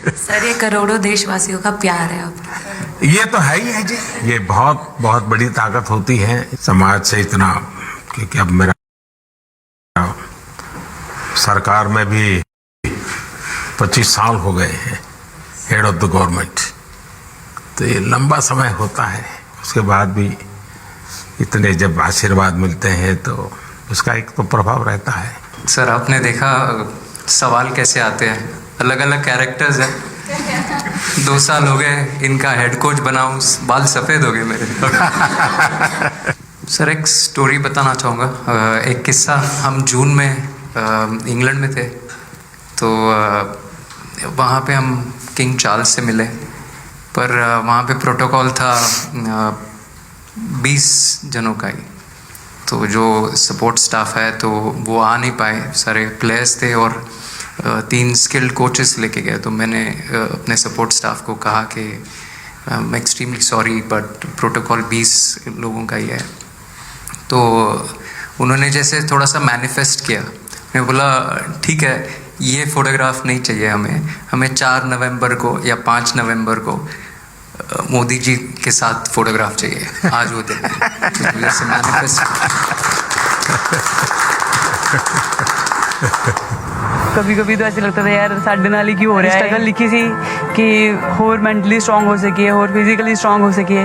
Sir ये करोड़ों देशवासियों का प्यार है आप। ये तो है ही है जी, ये बहुत बहुत बड़ी ताकत होती है समाज से इतना, क्योंकि अब मेरा सरकार में भी 25 साल हो गए हैं हेड ऑफ द गवर्नमेंट, तो ये लंबा समय होता है। उसके बाद भी इतने जब आशीर्वाद मिलते हैं तो उसका एक तो प्रभाव रहता है। सर आपने देखा सवाल कैसे आते हैं, अलग अलग कैरेक्टर्स हैं। 2 साल हो गए इनका हेड कोच बनाऊं, बाल सफ़ेद हो गए मेरे। सर एक स्टोरी बताना चाहूँगा, एक किस्सा। हम जून में इंग्लैंड में थे, तो वहाँ पे हम किंग चार्ल्स से मिले, पर वहाँ पे प्रोटोकॉल था 20 जनों का ही, तो जो सपोर्ट स्टाफ है तो वो आ नहीं पाए, सारे प्लेयर्स थे और 3 स्किल्ड कोचेस लेके गए। तो मैंने अपने सपोर्ट स्टाफ को कहा कि I am extremely sorry but protocol 20 लोगों का ही है। तो उन्होंने जैसे थोड़ा सा मैनिफेस्ट किया, मैं बोला ठीक है ये फ़ोटोग्राफ नहीं चाहिए हमें 4 नवंबर को या 5 नवंबर को मोदी जी के साथ फोटोग्राफ चाहिए, आज वो दिन जैसे मैनिफेस्ट। कभी कभी तो ऐसे लगता था यार साढ़े नाल ही क्यों हो रहा है। स्ट्रगल लिखी सी कि होर मेंटली स्ट्रांग हो सकिए, होर फिजिकली स्ट्रांग हो सकिए।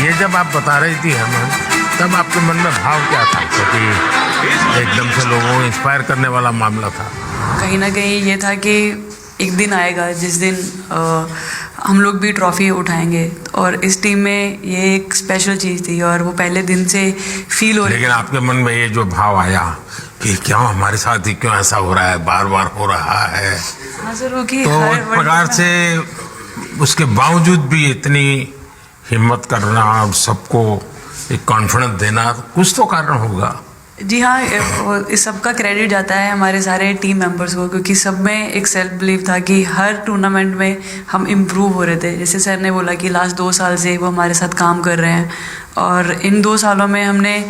ये जब आप बता रही थी हमें, तब आपके मन में भाव क्या था? क्योंकि एकदम से लोगों को इंस्पायर करने वाला मामला था। कहीं ना कहीं ये था कि एक दिन आएगा जिस दिन हम लोग भी ट्रॉफी उठाएंगे, और इस टीम में ये एक स्पेशल चीज़ थी और वो पहले दिन से फील हो रही। लेकिन आपके मन में ये जो भाव आया कि क्यों हमारे साथ ही क्यों ऐसा हो रहा है, बार बार हो रहा है, हाँ सर, वो कि तो एक प्रकार से उसके बावजूद भी इतनी हिम्मत करना और सबको एक कॉन्फिडेंस देना, कुछ तो कारण होगा। जी हाँ, इस सब का क्रेडिट जाता है हमारे सारे टीम मेंबर्स को, क्योंकि सब में एक सेल्फ बिलीव था कि हर टूर्नामेंट में हम इम्प्रूव हो रहे थे। जैसे सर ने बोला कि लास्ट 2 साल से वो हमारे साथ काम कर रहे हैं, और इन 2 सालों में हमने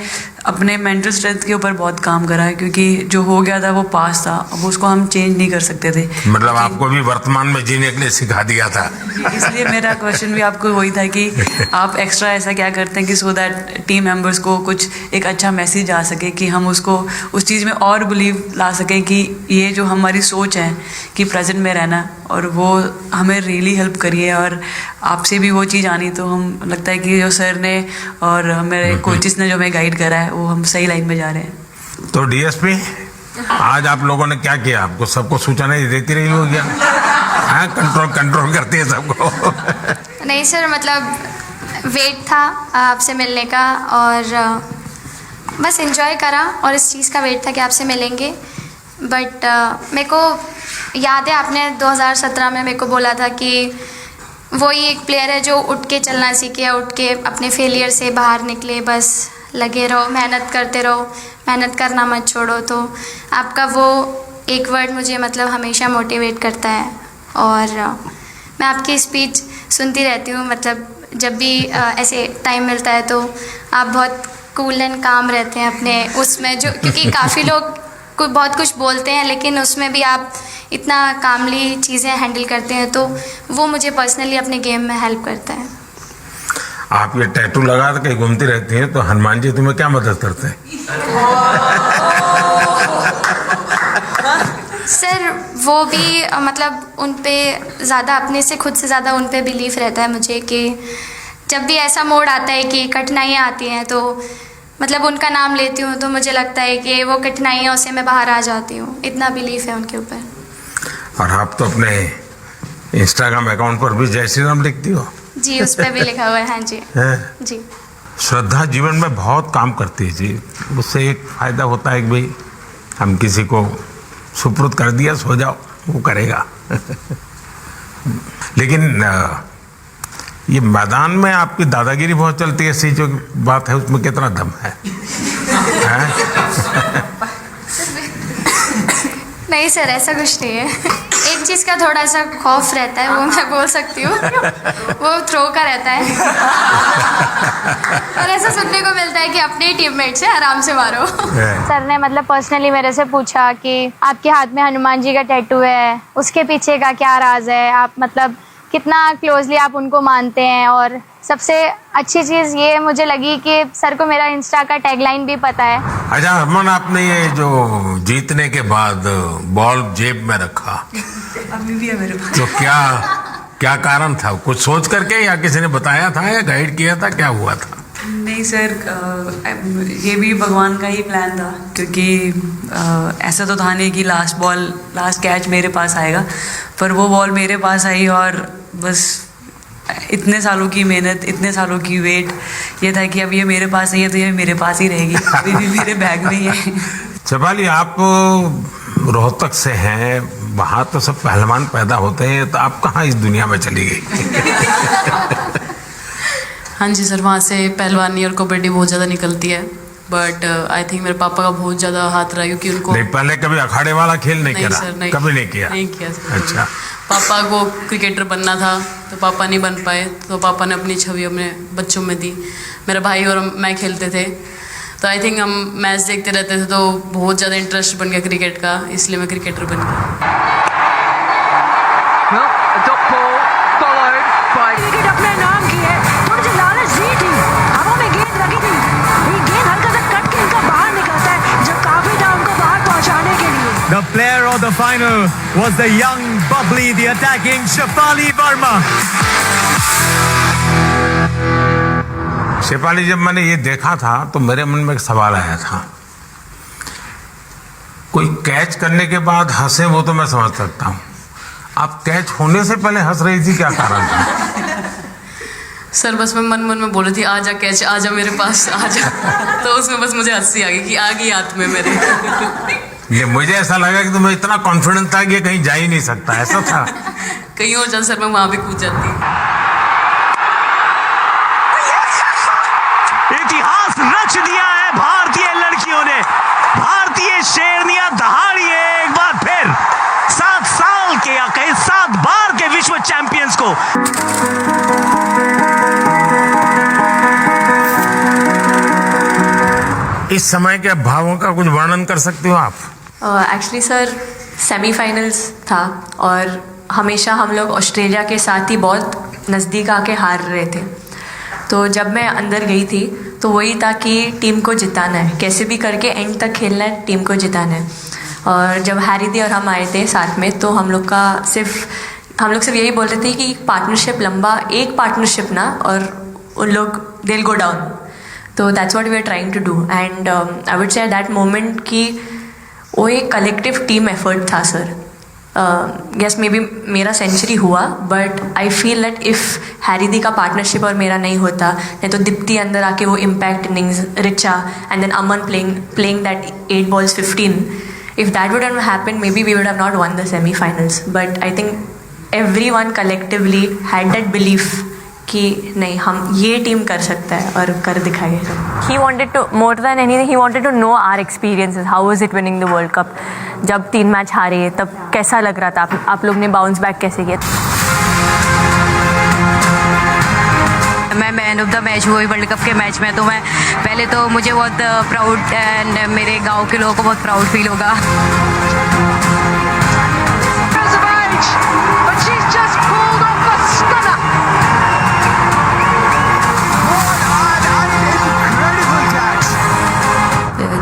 अपने मेंटल स्ट्रेंथ के ऊपर बहुत काम करा है, क्योंकि जो हो गया था वो पास था, अब उसको हम चेंज नहीं कर सकते थे। मतलब आपको भी वर्तमान में जीने के लिए सिखा दिया था। इसलिए मेरा क्वेश्चन भी आपको वही था कि आप एक्स्ट्रा ऐसा क्या करते हैं कि सो दैट टीम मेंबर्स को कुछ एक अच्छा मैसेज आ सके, कि हम उसको उस चीज़ में और बिलीव ला सकें कि ये जो हमारी सोच है कि प्रेजेंट में रहना, और वो हमें रियली हेल्प करिए। और आपसे भी वो चीज़ आनी, तो हम लगता है कि जो सर ने और मेरे कोचेस ने जो हमें गाइड करा है वो हम सही लाइन में जा रहे हैं। तो डीएसपी आज आप लोगों ने क्या किया? आपको सबको सूचना देती रही होगी, हाँ, कंट्रोल करती है सबको। नहीं सर, मतलब वेट था आपसे मिलने का, और बस एंजॉय करा, और इस चीज़ का वेट था कि आपसे मिलेंगे। बट मेरे को याद है आपने 2017 में मेरे को बोला था कि वही एक प्लेयर है जो उठ के चलना सीखे, उठ के अपने फेलियर से बाहर निकले, बस लगे रहो, मेहनत करते रहो, मेहनत करना मत छोड़ो। तो आपका वो एक वर्ड मुझे मतलब हमेशा मोटिवेट करता है, और मैं आपकी स्पीच सुनती रहती हूँ। मतलब जब भी ऐसे टाइम मिलता है तो आप बहुत कूल एंड काम रहते हैं अपने उसमें, जो क्योंकि काफ़ी लोग बहुत कुछ बोलते हैं, लेकिन उसमें भी आप इतना कामली चीज़ें हैंडल करते हैं, तो वो मुझे पर्सनली अपने गेम में हेल्प करता है। आप ये टैटू लगा के घूमती रहती हैं, तो हनुमान जी तुम्हें क्या मदद करते हैं? सर वो भी मतलब उन पे ज़्यादा, अपने से खुद से ज़्यादा उन पे बिलीफ रहता है मुझे, कि जब भी ऐसा मोड़ आता है कि कठिनाइयाँ आती हैं, तो मतलब उनका नाम लेती हूँ तो मुझे लगता है कि वो कठिनाइयों से मैं बाहर आ जाती हूँ, इतना बिलीफ है उनके ऊपर। और आप तो अपने इंस्टाग्राम अकाउंट पर भी जय श्री राम लिखती हो? जी, उस पर भी लिखा हुआ है। हाँ जी है? जी। श्रद्धा जीवन में बहुत काम करती है जी। उससे एक फ़ायदा होता है कि भाई हम किसी को सुपुर्द कर दिया, सो जाओ, वो करेगा। लेकिन ये मैदान में आपकी दादागिरी बहुत चलती है, ऐसी जो बात है उसमें कितना दम है? नहीं सर, ऐसा कुछ नहीं है। एक चीज़ का थोड़ा सा खौफ रहता है, वो मैं बोल सकती हूँ। वो थ्रो का रहता है। और ऐसा सुनने को मिलता है कि अपने टीममेट से आराम से मारो। सर ने मतलब पर्सनली मेरे से पूछा कि आपके हाथ में हनुमान जी का टैटू है, उसके पीछे का क्या राज है, आप मतलब कितना क्लोजली आप उनको मानते हैं। और सबसे अच्छी चीज़ ये मुझे लगी कि सर को मेरा इंस्टा का टैगलाइन भी पता है। अच्छा हरमन, आपने ये जो जीतने के बाद बॉल जेब में रखा, अभी भी है मेरे पास। तो क्या कारण था? कुछ सोच करके या किसी ने बताया था या गाइड किया था, क्या हुआ था? नहीं सर, ये भी भगवान का ही प्लान था, क्योंकि ऐसा तो था नहीं कि लास्ट कैच मेरे पास आएगा, पर वो बॉल मेरे पास आई और बस इतने सालों की मेहनत, इतने सालों की वेट, ये था कि अब ये मेरे पास नहीं है तो ये मेरे पास ही रहेगी, अभी भी मेरे बैग में ही है। शेफाली, आप रोहतक से हैं, वहाँ तो सब पहलवान पैदा होते हैं, तो आप कहाँ इस दुनिया में चली गई? हाँ जी सर, वहाँ से पहलवानी और कबड्डी बहुत ज़्यादा निकलती है, बट आई थिंक मेरे पापा का बहुत ज़्यादा हाथ रहा, क्योंकि उनको नहीं, पहले कभी अखाड़े वाला खेल नहीं नहीं करा? सर, नहीं, कभी नहीं किया? नहीं किया सर। अच्छा। पापा को क्रिकेटर बनना था तो पापा नहीं बन पाए, तो पापा ने अपनी छवि अपने बच्चों में दी। मेरा भाई और मैं खेलते थे, तो आई थिंक हम मैच देखते रहते थे, तो बहुत ज़्यादा इंटरेस्ट बन गया क्रिकेट का, इसलिए मैं क्रिकेटर बन गया। विकेट अपने नाम की है, थोड़ी सी लालच दी थी, हवा में गेंद लगी थी, ये गेंद हल्का सा कट के इनका बाहर निकलता है, जो काफी था उनको बाहर पहुंचाने के लिए। The player of the final was the young, bubbly, the attacking Shefali Verma. Shefali, जब मैंने ये देखा था तो मेरे मन में एक सवाल आया था। कोई कैच करने के बाद हंसे वो तो मैं समझ सकता हूँ, आप कैच होने से पहले हंस रही थी, क्या कारण था? सर बस मैं मन में बोल रही थी, आजा कैच, आजा मेरे पास, आजा। तो उसमें बस मुझे हंसी आ गई कि आ गई हाथ में मेरे। ये मुझे ऐसा लगा कि तुम्हें इतना कॉन्फिडेंस था कि ये कहीं जा ही नहीं सकता, ऐसा था? कहीं और चल सर, मैं वहाँ भी कूद जाती। इतिहास रच दिया है भारतीय लड़कियों ने। भारतीय शेरनियां दहाड़ी है एक बार फिर 7 साल के या कहीं 7 बार के विश्व चैंपियंस को। इस समय के भावों का कुछ वर्णन कर सकते हो आप? एक्चुअली सर सेमीफाइनल्स था और हमेशा हम लोग ऑस्ट्रेलिया के साथ ही बहुत नज़दीक आके हार रहे थे, तो जब मैं अंदर गई थी तो वही था कि टीम को जिताना है, कैसे भी करके एंड तक खेलना है, टीम को जिताना है। और जब हैरी दी और हम आए थे साथ में, तो हम लोग सिर्फ यही बोल रहे थे कि पार्टनरशिप लंबा, एक पार्टनरशिप ना, और उन लोग दे विल गो डाउन, तो that's what we are trying to do. And I would say that moment कि वो एक कलेक्टिव टीम एफर्ट था सर। यस मे बी मेरा सेंचुरी हुआ, but I feel that if Harry दी का partnership और मेरा नहीं होता, नहीं तो दीप्ति अंदर आके वो impact innings, Richa and then Aman playing that 8 balls 15, if that would have happened, maybe we would have not won the semi-finals. But I think everyone collectively had that belief कि नहीं, हम ये टीम कर सकता है और कर दिखाएगा। He wanted to, more than anything, he wanted to know our experiences. How was it winning the World Cup? जब 3 मैच हारे तब कैसा लग रहा था? आप लोग ने बाउंस बैक कैसे किया? मैं मैन ऑफ द मैच हुई वर्ल्ड कप के मैच में, तो मैं पहले तो मुझे बहुत प्राउड एंड मेरे गांव के लोगों को बहुत प्राउड फील होगा।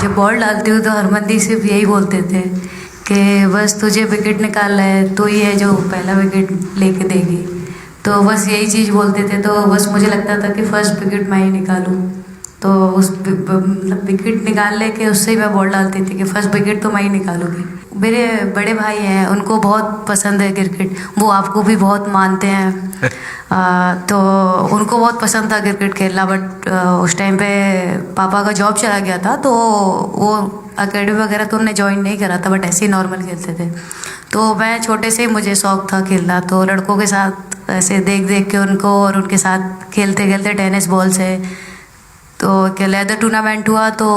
जब बॉल डालती हूँ तो हरमनदी सिर्फ यही बोलते थे कि बस तुझे विकेट निकालना है, तो ही है जो पहला विकेट लेके देगी, तो बस यही चीज़ बोलते थे। तो बस मुझे लगता था कि फर्स्ट विकेट मैं ही निकालूं, तो उस मतलब विकेट निकाल लेके उससे ही मैं बॉल डालती थी कि फर्स्ट विकेट तो मैं ही निकालूंगी। मेरे बड़े भाई हैं, उनको बहुत पसंद है क्रिकेट, वो आपको भी बहुत मानते हैं, तो उनको बहुत पसंद था क्रिकेट खेलना। बट उस टाइम पे पापा का जॉब चला गया था, तो वो अकेडमी वगैरह तो उन्होंने ज्वाइन नहीं करा था, बट ऐसे ही नॉर्मल खेलते थे। तो मैं छोटे से ही मुझे शौक था खेलना, तो लड़कों के साथ ऐसे देख देख के उनको और उनके साथ खेलते खेलते टेनिस बॉल से, तो क्या लेदर टूर्नामेंट हुआ तो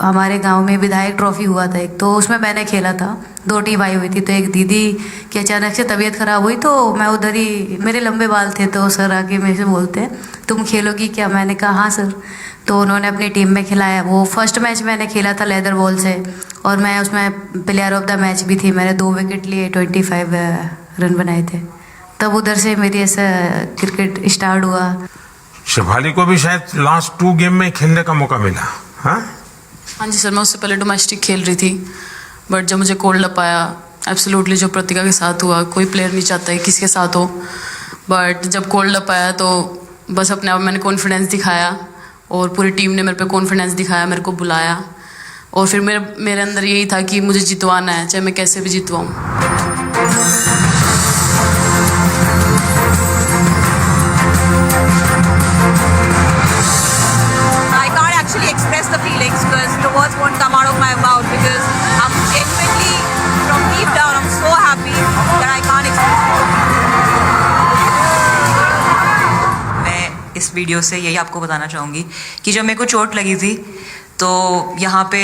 हमारे गांव में विधायक ट्रॉफी हुआ था एक, तो उसमें मैंने खेला था। 2 टीम आई हुई थी, तो एक दीदी की अचानक से तबीयत ख़राब हुई, तो मैं उधर ही, मेरे लंबे बाल थे, तो सर आके मेरे से बोलते हैं तुम खेलोगी क्या? मैंने कहा हाँ सर। तो उन्होंने अपनी टीम में खिलाया। वो फर्स्ट मैच मैंने खेला था लेदर बॉल से, और मैं उसमें प्लेयर ऑफ द मैच भी थी। मैंने 2 विकेट लिए, 25 रन बनाए थे। तब उधर से मेरी ऐसा क्रिकेट स्टार्ट हुआ। शेफाली को भी शायद लास्ट 2 गेम में खेलने का मौका मिला। हाँ जी सर, मैं उससे पहले डोमेस्टिक खेल रही थी, बट जब मुझे कोल्ड अप आया, एब्सोल्युटली जो प्रतिका के साथ हुआ, कोई प्लेयर नहीं चाहता है किसके साथ हो, बट जब कोल्ड अप आया तो बस अपने आप मैंने कॉन्फिडेंस दिखाया, और पूरी टीम ने मेरे पे कॉन्फिडेंस दिखाया, मेरे को बुलाया, और फिर मेरे अंदर यही था कि मुझे जितवाना है, चाहे मैं कैसे भी जितवाऊँ। Express the feelings because the words won't come out of my mouth because I'm genuinely from deep down I'm so happy that I can't express it. मैं इस वीडियो से यही आपको बताना चाहूँगी कि जब मेरे को चोट लगी थी तो यहाँ पे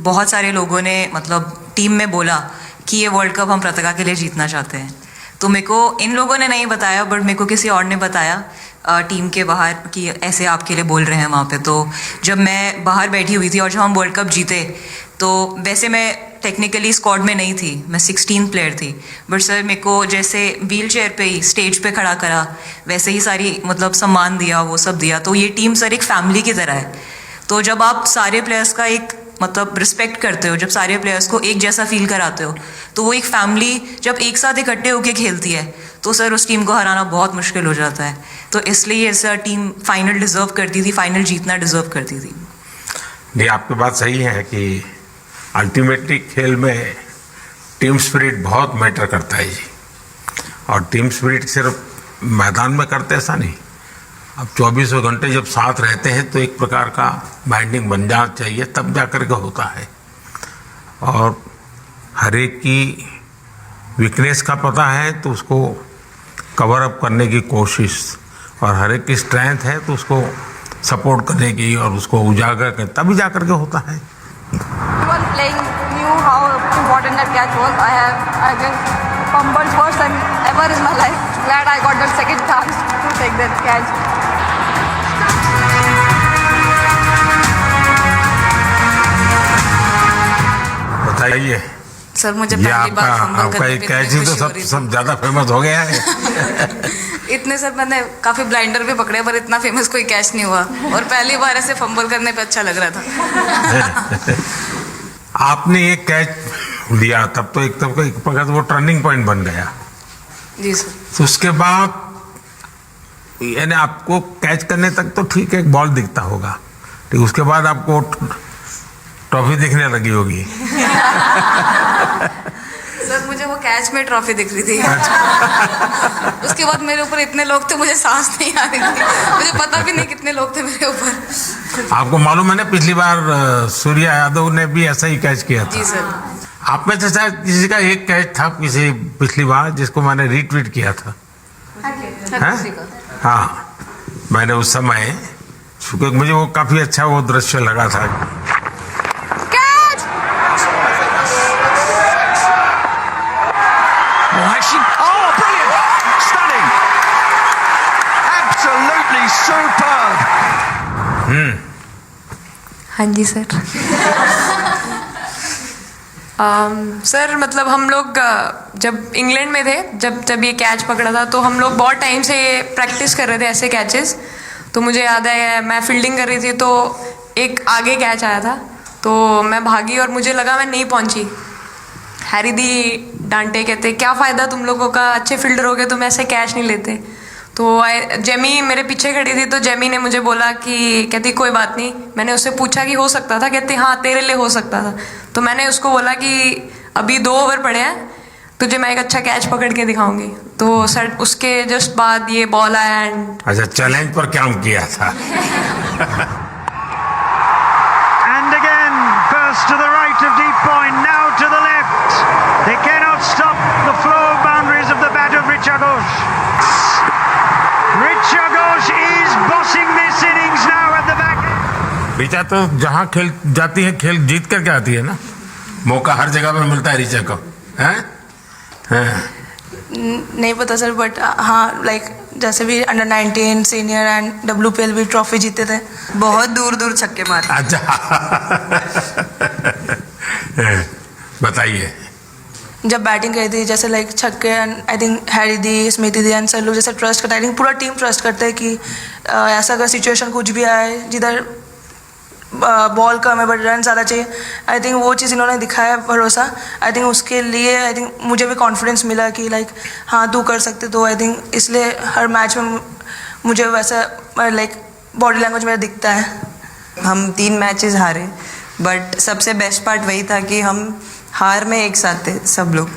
बहुत सारे लोगों ने मतलब टीम में बोला कि ये वर्ल्ड कप हम प्रतिका के लिए जीतना चाहते हैं। तो मेरे को इन लोगों ने नहीं बताया, बट मेरे को किसी और ने बताया टीम के बाहर कि ऐसे आपके लिए बोल रहे हैं वहाँ पे। तो जब मैं बाहर बैठी हुई थी और जब हम वर्ल्ड कप जीते, तो वैसे मैं टेक्निकली स्क्वाड में नहीं थी, मैं 16 प्लेयर थी, बट सर मेरे को जैसे व्हील चेयर पे ही स्टेज पे खड़ा करा, वैसे ही सारी मतलब सम्मान दिया, वो सब दिया। तो ये टीम सर एक फैमिली की तरह है। तो जब आप सारे प्लेयर्स का एक मतलब रिस्पेक्ट करते हो, जब सारे प्लेयर्स को एक जैसा फील कराते हो, तो वो एक फैमिली जब एक साथ इकट्ठे होकर खेलती है तो सर उस टीम को हराना बहुत मुश्किल हो जाता है। तो इसलिए सर टीम फाइनल डिज़र्व करती थी, फाइनल जीतना डिज़र्व करती थी। नहीं, आपकी बात सही है कि अल्टीमेटली खेल में टीम स्पिरिट बहुत मैटर करता है जी। और टीम स्पिरिट सिर्फ मैदान में करते ऐसा नहीं, अब 24 घंटे जब साथ रहते हैं तो एक प्रकार का बाइंडिंग बन जाना चाहिए, तब जा कर के होता है। और हर एक की वीकनेस का पता है तो उसको कवर अप करने की कोशिश, और हर एक की स्ट्रेंथ है तो उसको सपोर्ट करने की और उसको उजागर कर, तभी जा कर के होता है। Playing knew how important that catch was. I just fumbled first time ever in my life. Glad I got that second chance to take that catch. बताइए सर, मुझे ये पहली बार फंबल आपका करने एक पे कैच ही तो सब ज़्यादा फेमस हो गया है। इतने सर मैंने काफ़ी ब्लाइंडर भी पकड़े, पर इतना फेमस कोई कैच नहीं हुआ, और पहली बार ऐसे फंबल करने पे अच्छा लग रहा था। आपने एक कैच लिया तब तो एक प्रकार वो टर्निंग पॉइंट बन गया जी सर। तो उसके बाद यानी आपको कैच करने तक तो ठीक है, एक बॉल दिखता होगा, लेकिन उसके बाद आपको ट्रॉफी दिखने लगी होगी। सर मुझे वो कैच में ट्रॉफी दिख रही थी। उसके बाद मेरे ऊपर इतने लोग थे, मुझे सांस नहीं आ रही थी, मुझे पता भी नहीं कितने लोग थे मेरे ऊपर। आपको मालूम है ना, पिछली बार सूर्या यादव ने भी ऐसा ही कैच किया था। जी सर। आप में से शायद किसी का एक कैच था किसी पिछली बार जिसको मैंने रीट्वीट किया था। हाँ, मैंने उस समय, क्योंकि मुझे वो काफी अच्छा वो दृश्य लगा था। हाँ जी सर। सर मतलब हम लोग जब इंग्लैंड में थे, जब ये कैच पकड़ा था, तो हम लोग बहुत टाइम से प्रैक्टिस कर रहे थे ऐसे कैचेस। तो मुझे याद है मैं फील्डिंग कर रही थी तो एक आगे कैच आया था, तो मैं भागी और मुझे लगा मैं नहीं पहुंची। हैरी दी डांटे, कहते क्या फ़ायदा तुम लोगों का, अच्छे फील्डर हो गए तुम ऐसे कैच नहीं लेते। तो जेमी मेरे पीछे खड़ी थी, तो जेमी ने मुझे बोला कि कहती कोई बात नहीं। मैंने उससे पूछा कि हो सकता था, कहती हाँ तेरे लिए हो सकता था। तो मैंने उसको बोला कि अभी 2 ओवर पड़े हैं, तुझे मैं एक अच्छा कैच पकड़ के दिखाऊंगी। तो सर उसके जस्ट बाद ये बॉल आया एंड अच्छा चैलेंज पर काम किया था। And again, burst to the right of deep point, now to the left. They cannot stop the flow of boundaries of the bat of Richa Ghosh. Richa Ghosh is bossing this innings now at the back. Richa तो जहाँ खेल जाती है खेल जीत करके आती है ना, मौका हर जगह में मिलता है ऋचा को, हैं? नहीं पता सर, बट हाँ लाइक जैसे भी अंडर 19 सीनियर एंड WPL भी ट्रॉफी जीते थे, बहुत दूर दूर छक्के मारे। अच्छा बताइए। जब बैटिंग करी थी जैसे लाइक छक्के, and I think Harry the, Smriti the and sir लोग जैसे ट्रस्ट करते हैं, आई थिंक पूरा टीम ट्रस्ट करते हैं कि ऐसा अगर सिचुएशन कुछ भी आए जिधर बॉल कम है बट रन ज़्यादा चाहिए, आई थिंक वो चीज़ इन्होंने दिखाया भरोसा। आई थिंक उसके लिए आई थिंक मुझे भी कॉन्फिडेंस मिला कि लाइक हाँ तू कर सकते, तो आई थिंक इसलिए हर मैच में मुझे वैसा लाइक बॉडी लैंग्वेज मेरा दिखता है। हम 3 मैचेस हारे, बट सबसे बेस्ट पार्ट वही था कि हम हार में एक साथ थे सब लोग,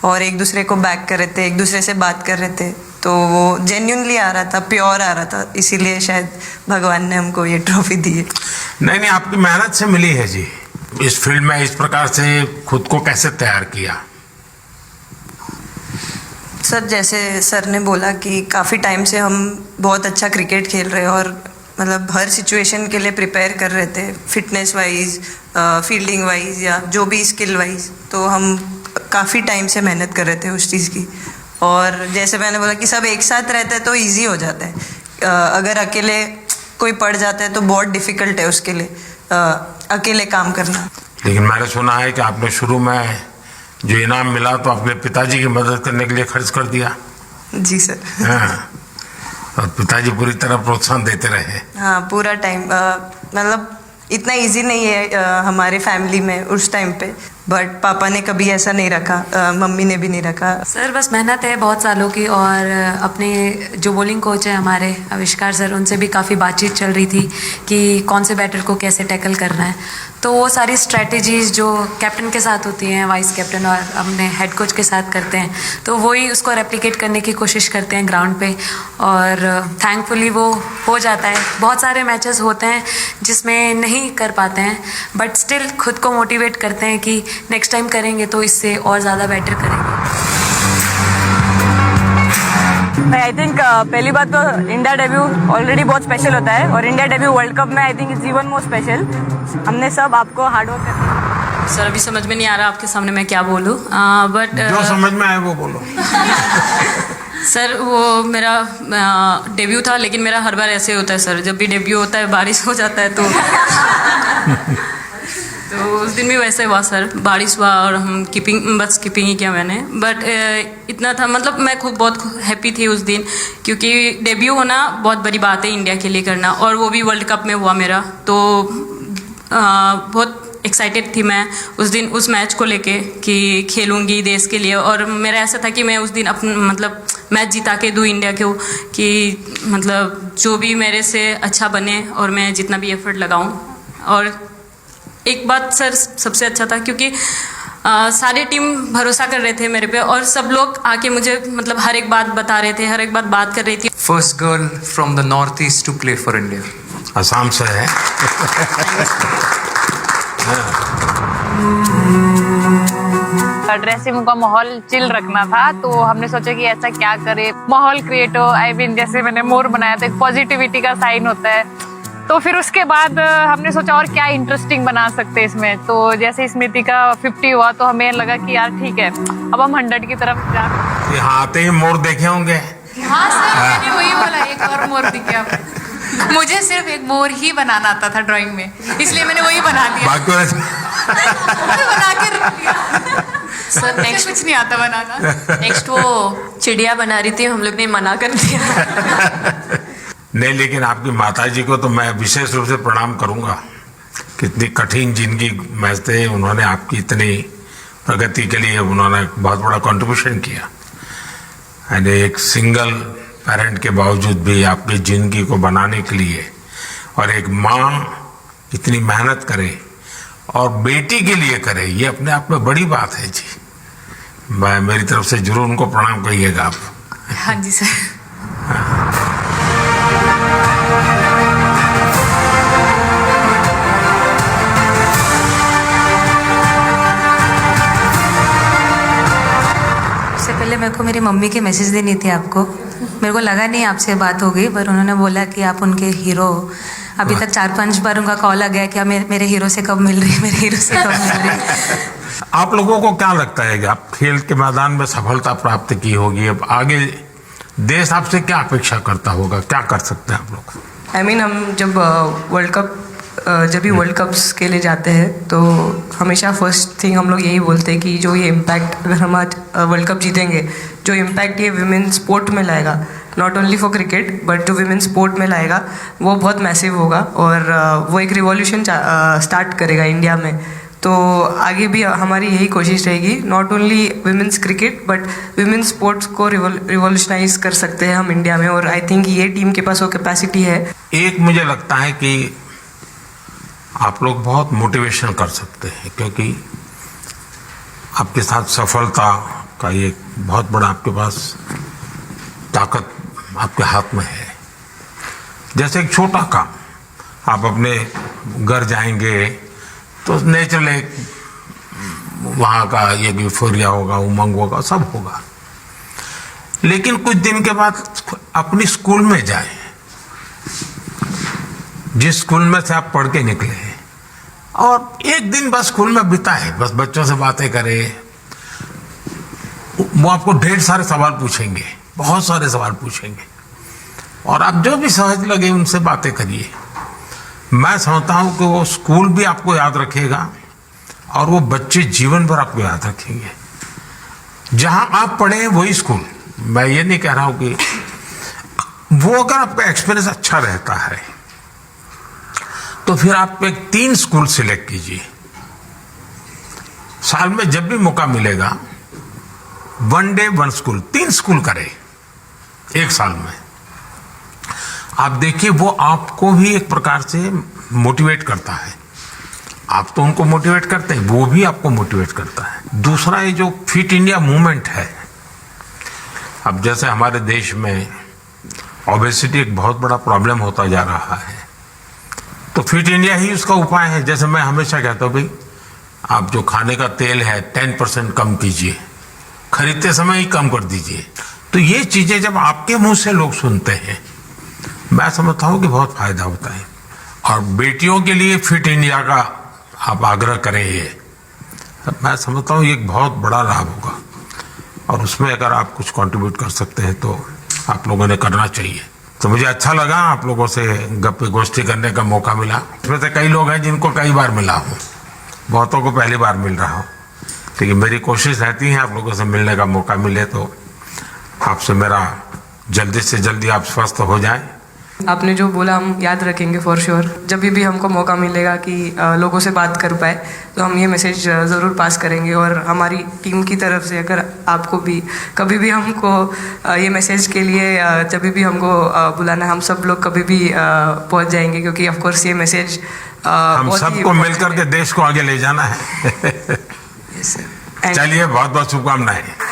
और एक दूसरे को बैक कर रहे थे, एक दूसरे से बात कर रहे थे, तो वो जेन्युइनली आ रहा था, प्योर आ रहा था, इसीलिए शायद भगवान ने हमको ये ट्रॉफी दी है। नहीं, आपकी मेहनत से मिली है जी। इस फील्ड में इस प्रकार से खुद को कैसे तैयार किया? सर जैसे सर ने बोला कि काफ़ी टाइम से हम बहुत अच्छा क्रिकेट खेल रहे हैं, और मतलब हर सिचुएशन के लिए प्रिपेयर कर रहे थे, फिटनेस वाइज, फील्डिंग वाइज या जो भी स्किल वाइज, तो हम काफ़ी टाइम से मेहनत कर रहे थे उस चीज़ की। और जैसे मैंने बोला कि सब एक साथ रहते हैं तो इजी हो जाता है, अगर अकेले कोई पड़ जाता है तो बहुत डिफ़िकल्ट है उसके लिए अकेले काम करना। लेकिन मैंने सुना है कि आपने शुरू में जो इनाम मिला तो अपने पिताजी की मदद करने के लिए खर्च कर दिया। जी सर। हाँ, और पिताजी पूरी तरह प्रोत्साहन देते रहे। हाँ, पूरा टाइम, मतलब इतना इजी नहीं है हमारे फैमिली में उस टाइम पे, बट पापा ने कभी ऐसा नहीं रखा, मम्मी ने भी नहीं रखा। सर बस मेहनत है बहुत सालों की, और अपने जो बॉलिंग कोच है हमारे आविष्कार सर, उनसे भी काफ़ी बातचीत चल रही थी कि कौन से बैटर को कैसे टैकल करना है, तो वो सारी स्ट्रेटजीज जो कैप्टन के साथ होती हैं, वाइस कैप्टन और अपने हेड कोच के साथ करते हैं, तो वही उसको रेप्लिकेट करने की कोशिश करते हैं ग्राउंड पे, और थैंकफुली वो हो जाता है। बहुत सारे मैचेस होते हैं जिसमें नहीं कर पाते हैं, बट स्टिल खुद को मोटिवेट करते हैं कि नेक्स्ट टाइम करेंगे तो इससे और ज़्यादा बेटर करेंगे। आई थिंक पहली बात तो इंडिया डेब्यू ऑलरेडी बहुत स्पेशल होता है, और इंडिया डेब्यू वर्ल्ड कप में I think it's even more special. हमने सब आपको हार्डवर्क करना। सर अभी समझ में नहीं आ रहा आपके सामने मैं क्या बोलूँ, बट जो समझ में आए वो बोलो। सर वो मेरा डेब्यू था, लेकिन मेरा हर बार ऐसे होता है सर, जब भी डेब्यू होता है बारिश हो जाता है तो उस दिन भी वैसे हुआ सर, बारिश हुआ और हम बस कीपिंग ही किया मैंने, बट इतना था, मतलब मैं खुद बहुत हैप्पी थी उस दिन, क्योंकि डेब्यू होना बहुत बड़ी बात है इंडिया के लिए करना, और वो भी वर्ल्ड कप में हुआ मेरा, तो बहुत एक्साइटेड थी मैं उस दिन उस मैच को लेके कि खेलूँगी देश के लिए, और मेरा ऐसा था कि मैं उस दिन अपना मतलब मैच जिता के दूँ इंडिया को, कि मतलब जो भी मेरे से अच्छा बने और मैं जितना भी एफर्ट लगाऊँ। और एक बात सर सबसे अच्छा था क्योंकि सारी टीम भरोसा कर रहे थे मेरे पे, और सब लोग आके मुझे मतलब हर एक बात बता रहे थे, हर एक बात कर रही थी। First girl from the North East to play for India. Assam से है। ड्रेसिंग रूम का माहौल चिल रखना था, तो हमने सोचा कि ऐसा क्या करे, माहौल क्रिएट हो। आई मीन जैसे मैंने मोर बनाया था, एक पॉजिटिविटी का साइन होता है, तो फिर उसके बाद हमने सोचा और क्या इंटरेस्टिंग बना सकते हैं इसमें। तो जैसे स्मृति का 50 हुआ तो हमें लगा कि यार ठीक है, अब हम 100 की तरफ जा। यहाँ आते ही मोर देखे होंगे। हाँ सर, मैंने वही बोला, एक और मोर दिखे आपको। मुझे सिर्फ एक मोर ही बनाना आता था ड्राइंग में, इसलिए मैंने वही बना दिया। बना के रख दिया। सर नेक्स्ट कुछ नहीं आता बनाना। नेक्स्ट वो चिड़िया बना रही थी, हम लोग ने मना कर दिया। नहीं, लेकिन आपकी माताजी को तो मैं विशेष रूप से प्रणाम करूंगा। कितनी कठिन जिंदगी में थे, उन्होंने आपकी इतनी प्रगति के लिए उन्होंने बहुत बड़ा कंट्रीब्यूशन किया। यानी एक सिंगल पेरेंट के बावजूद भी आपकी ज़िंदगी को बनाने के लिए, और एक माँ इतनी मेहनत करे और बेटी के लिए करे, ये अपने आप में बड़ी बात है जी। मैं मेरी तरफ से जरूर उनको प्रणाम करिएगा आप। हाँ जी सर। उससे पहले मेरे को मेरी मम्मी की मैसेज देनी थी आपको। मेरे को लगा नहीं आपसे बात हो गई, पर उन्होंने बोला कि आप उनके हीरो अभी तक 4-5 बार उनका कॉल आ गया कि मेरे हीरो से कब मिल रही है, मेरे हीरो से कब मिल रही है। आप लोगों को क्या लगता है कि आप खेल के मैदान में सफलता प्राप्त की होगी, अब आगे देश आपसे क्या अपेक्षा करता होगा, क्या कर सकते हैं आप लोग? हम जब वर्ल्ड कप्स के लिए जाते हैं तो हमेशा फर्स्ट थिंग हम लोग यही बोलते हैं कि जो ये इम्पैक्ट, अगर हम आज वर्ल्ड कप जीतेंगे, जो इम्पैक्ट ये विमेन स्पोर्ट में लाएगा, not only for cricket but जो विमेन स्पोर्ट में लाएगा वो बहुत मैसिव होगा और वो एक रिवॉल्यूशन स्टार्ट करेगा इंडिया में। तो आगे भी हमारी यही कोशिश रहेगी, not only women's cricket but women sports को रिवॉल्यूशनाइज कर सकते हैं हम इंडिया में, और आई थिंक ये टीम के पास वो कैपेसिटी है। एक मुझे लगता है कि आप लोग बहुत मोटिवेशन कर सकते हैं, क्योंकि आपके साथ सफलता का एक बहुत बड़ा आपके पास ताकत आपके हाथ में है। जैसे एक छोटा काम, आप अपने घर जाएंगे तो नेचुरल एक वहाँ का ये यूफोरिया होगा, उमंग होगा, सब होगा। लेकिन कुछ दिन के बाद अपनी स्कूल में जाएं, जिस स्कूल में से आप पढ़ के निकले हैं, और एक दिन बस स्कूल में बिताए, बस बच्चों से बातें करें। वो आपको ढेर सारे सवाल पूछेंगे, बहुत सारे सवाल पूछेंगे, और आप जो भी सहज लगे उनसे बातें करिए। मैं समझता हूं कि वो स्कूल भी आपको याद रखेगा और वो बच्चे जीवन भर आपको याद रखेंगे। जहां आप पढ़े हैं वही स्कूल, मैं ये नहीं कह रहा हूं कि वो, अगर आपका एक्सपीरियंस अच्छा रहता है तो फिर आप एक 3 स्कूल सिलेक्ट कीजिए। साल में जब भी मौका मिलेगा 1 डे 1 स्कूल, 3 स्कूल करें एक साल में। आप देखिए वो आपको भी एक प्रकार से मोटिवेट करता है। आप तो उनको मोटिवेट करते हैं, वो भी आपको मोटिवेट करता है। दूसरा, ये जो फिट इंडिया मूवमेंट है, अब जैसे हमारे देश में ओबेसिटी एक बहुत बड़ा प्रॉब्लम होता जा रहा है, तो फिट इंडिया ही उसका उपाय है। जैसे मैं हमेशा कहता हूँ, भाई आप जो खाने का तेल है 10% कम कीजिए, खरीदते समय ही कम कर दीजिए। तो ये चीजें जब आपके मुंह से लोग सुनते हैं, मैं समझता हूँ कि बहुत फायदा होता है। और बेटियों के लिए फिट इंडिया का आप आग्रह करें, ये मैं समझता हूँ ये एक बहुत बड़ा लाभ होगा, और उसमें अगर आप कुछ कंट्रीब्यूट कर सकते हैं तो आप लोगों ने करना चाहिए। तो मुझे अच्छा लगा आप लोगों से गप्पे गोष्ठी करने का मौका मिला। इसमें से कई लोग हैं जिनको कई बार मिला हूँ, बहुतों को पहली बार मिल रहा हूँ, लेकिन मेरी कोशिश रहती है आप लोगों से मिलने का मौका मिले तो आपसे मेरा जल्दी से जल्दी आप स्वस्थ हो जाए। आपने जो बोला हम याद रखेंगे फॉर श्योर। जब भी हमको मौका मिलेगा कि लोगों से बात कर पाए तो हम ये मैसेज ज़रूर पास करेंगे, और हमारी टीम की तरफ से अगर आपको भी कभी भी हमको ये मैसेज के लिए जब भी हमको बुलाना, हम सब लोग कभी भी पहुंच जाएंगे, क्योंकि ऑफ कोर्स ये मैसेज हम सबको मिलकर के देश को आगे ले जाना है। चलिए, बहुत बहुत शुभकामनाएं।